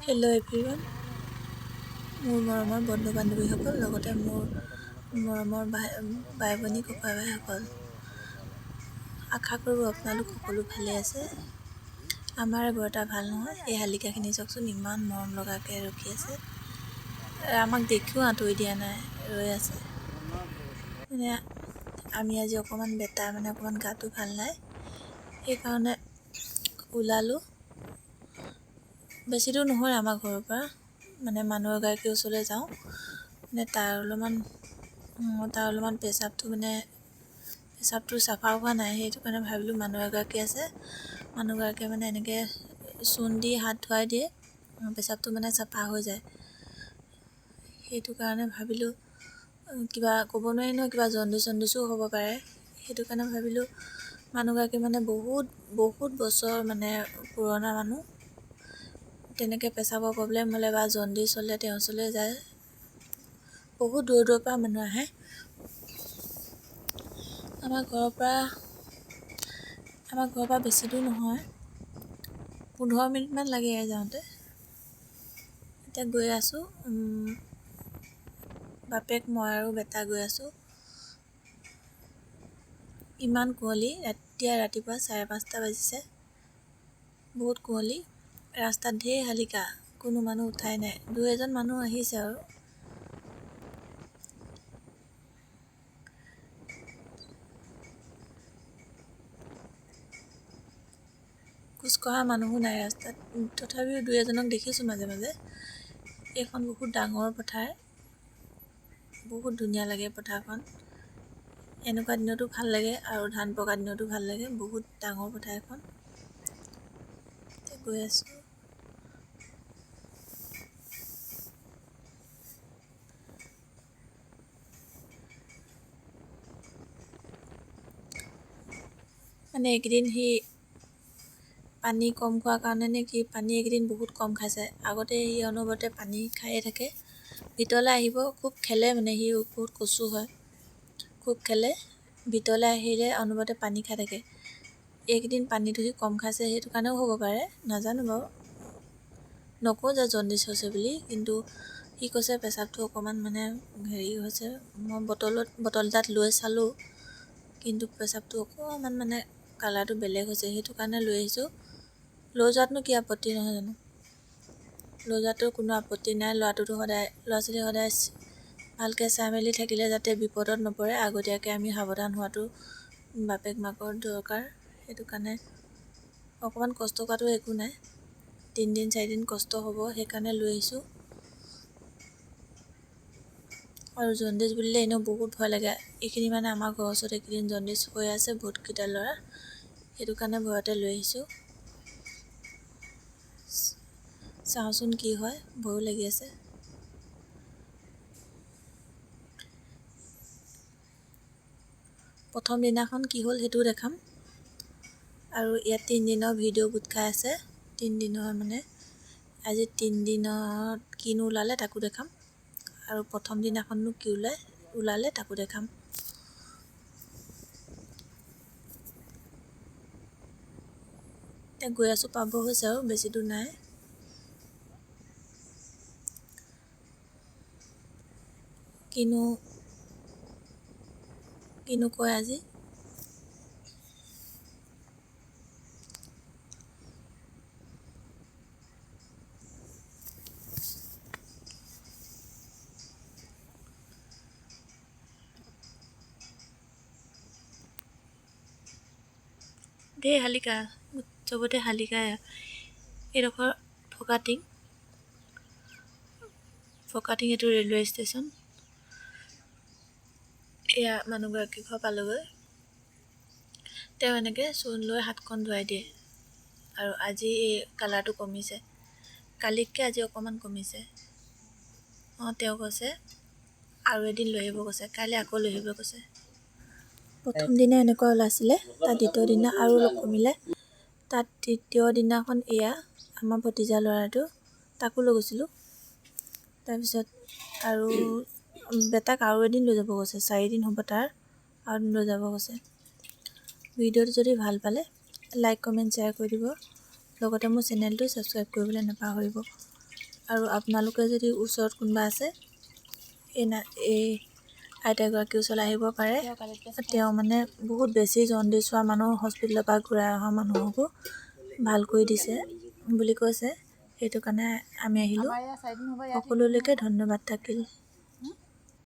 Hello' everyone, মোৰ মৰমৰ বন্ধু বান্ধৱীসকল, লগতে মোৰ মৰমৰ বাই ভনী ককাই ভাইসকল, আশা কৰোঁ আপোনালোক সকলো ভালে আছে। আমাৰ বৰ এটা ভাল নহয়। এই শালিকাখিনি চাওকচোন, ইমান মৰম লগাকৈ ৰখি আছে। আমাক দেখিও আঁতৰি দিয়া নাই, ৰৈ আছে। মানে আমি আজি অকণমান অকণমান গাটো ভাল নাই, সেইকাৰণে ওলালোঁ। বেছি দূৰ নহয় আমাৰ ঘৰৰ পৰা, মানে মানুহ এগৰাকীৰ ওচৰলৈ যাওঁ। মানে তাৰ অলপমান পেচাবটো চাফা হোৱা নাই, সেইটো কাৰণে ভাবিলোঁ মানুহ এগৰাকী আছে, মানুহগৰাকীয়ে মানে এনেকৈ চূণ দি হাত ধুৱাই দিয়ে, পেচাবটো মানে চাফা হৈ যায়। সেইটো কাৰণে ভাবিলোঁ, কিবা ক'ব নোৱাৰি নহয়, কিবা জণ্ডিছো হ'ব পাৰে। সেইটো কাৰণে ভাবিলোঁ মানুহগৰাকী মানে বহুত বছৰ মানে পুৰণা মানুহ, তেনেকৈ পেচাবৰ প্ৰব্লেম হ'লে বা জণ্ডিছ হ'লে তেওঁৰ ওচৰলৈ যায়। বহুত দূৰৰ পৰা মানুহ আহে। আমাৰ ঘৰৰ পৰা বেছি দূৰ নহয়, 15 মিনিটমান লাগে যাওঁতে। এতিয়া গৈ আছোঁ, বাপেক মই আৰু বেটা গৈ আছোঁ। ইমান কুঁৱলী, ৰাতিপুৱা 5:30 বাজিছে, বহুত কুঁৱলী। ৰাস্তাত ঢেৰ শালিকা, কোনো মানুহ উঠাই নাই, 2-এজন মানুহ আহিছে আৰু। খোজকঢ়া মানুহো নাই ৰাস্তাত, তথাপিও 2-এজনক দেখিছোঁ মাজে মাজে। এইখন বহুত ডাঙৰ পথাৰ, বহুত ধুনীয়া লাগে পথাৰখন। এনেকুৱা দিনতো ভাল লাগে আৰু ধান পকা দিনতো ভাল লাগে। বহুত ডাঙৰ পথাৰ এখন। গৈ আছোঁ। মানে এইকেইদিন পানী কম খোৱাৰ কাৰণে নে কি, পানী এইকেইদিন বহুত কম খাইছে। আগতে অনবৰতে পানী খায়ে থাকে। ভিতৰলৈ আহিব, খুব খেলে, মানে বহুত কচু হয়, খুব খেলে। ভিতৰলৈ আহিলে অনবৰতে পানী খাই থাকে। এইকেইদিন পানীটো কম খাইছে, সেইটো কাৰণেও হ'ব পাৰে, নাজানো বাৰু। নকওঁ যে জণ্ডিছ হৈছে বুলি, কিন্তু সি কৈছে পেচাবটো অকণমান মানে হৈছে। মই বটল এটাত লৈ চালোঁ, কিন্তু পেচাবটো অকণমান মানে কালাৰটো বেলেগ হৈছে, সেইটো কাৰণে লৈ আহিছোঁ। লৈ যোৱাতনো কি আপত্তি নহয় জানো, লৈ যোৱাটো কোনো আপত্তি নাই। ল'ৰা ছোৱালী সদায় ভালকৈ চাই মেলি থাকিলে যাতে বিপদত নপৰে, আগতীয়াকৈ আমি সাৱধান হোৱাটো বাপেক মাকৰ দৰকাৰ। সেইটো কাৰণে অকণমান কষ্ট কৰাটো একো নাই, 3-4 দিন কষ্ট হ'ব, সেইকাৰণে লৈ আহিছোঁ। আৰু জণ্ডিছ বুলিলে এনেও বহুত ভয় লাগে। এইখিনি মানে আমাৰ ঘৰৰ ওচৰত এইকেইদিন জণ্ডিছ হৈ আছে বহুতকেইটা ল'ৰা, সেইটো কাৰণে ভয়তে লৈ আহিছোঁ। চাওঁচোন কি হয়, ভয়ো লাগি আছে। প্ৰথম দিনাখন কি হ'ল সেইটোও দেখাম, আৰু ইয়াত 3 দিনৰ ভিডিঅ' গোট খাই আছে। 3 দিনৰ মানে আজি 3 দিনত কিনো ওলালে তাকো দেখাম, আৰু প্ৰথম দিনাখননো কি ওলালে তাকো দেখাম। এতিয়া গৈ আছোঁ, পাব হৈছে আৰু বেছি দূৰ নাই। কিনো কয় আজি। ঢেৰ শালিকা, চবতে শালিকাই। এইডোখৰ ফকাটিং এইটো ৰেলৱে ষ্টেচন। এয়া মানুহগৰাকী ঘৰ পালোগৈ। তেওঁ এনেকৈ চূণ লৈ হাতখন ধুৱাই দিয়ে, আৰু আজি এই কালাৰটো কমিছে, কালিতকৈ আজি অকণমান কমিছে। তেওঁ কৈছে আৰু এদিন লৈ আহিব কৈছে, কাইলৈ আকৌ লৈ আহিব কৈছে। প্ৰথম দিনা এনেকুৱা ওলাইছিলে, তাত দ্বিতীয় দিনা আৰু অলপ কমিলে। তাত তৃতীয় দিনাখন এয়া আমাৰ ভতিজা ল'ৰাটো, তাকো লৈ গৈছিলোঁ। তাৰপিছত আৰু বেটাক আৰু এদিন লৈ যাব কৈছে, 4 দিন হ'ব তাৰ, আৰু এদিন লৈ যাব কৈছে। ভিডিঅ'টো যদি ভাল পালে লাইক, কমেণ্ট, শ্বেয়াৰ কৰি দিব, লগতে মোৰ চেনেলটো ছাবস্ক্ৰাইব কৰিবলৈ নাপাহৰিব। আৰু আপোনালোকে যদি ওচৰত কোনোবা আছে এই আইতাগৰাকীৰ ওচৰলৈ আহিব পাৰে। তেওঁ মানে বহুত বেছি জণ্ডিছ হোৱা মানুহ হস্পিটেলৰ পৰা ঘূৰাই অহা মানুহকো ভাল কৰি দিছে বুলি কৈছে। সেইটো কাৰণে আমি আহিলোঁ। সকলোলৈকে ধন্যবাদ থাকিল।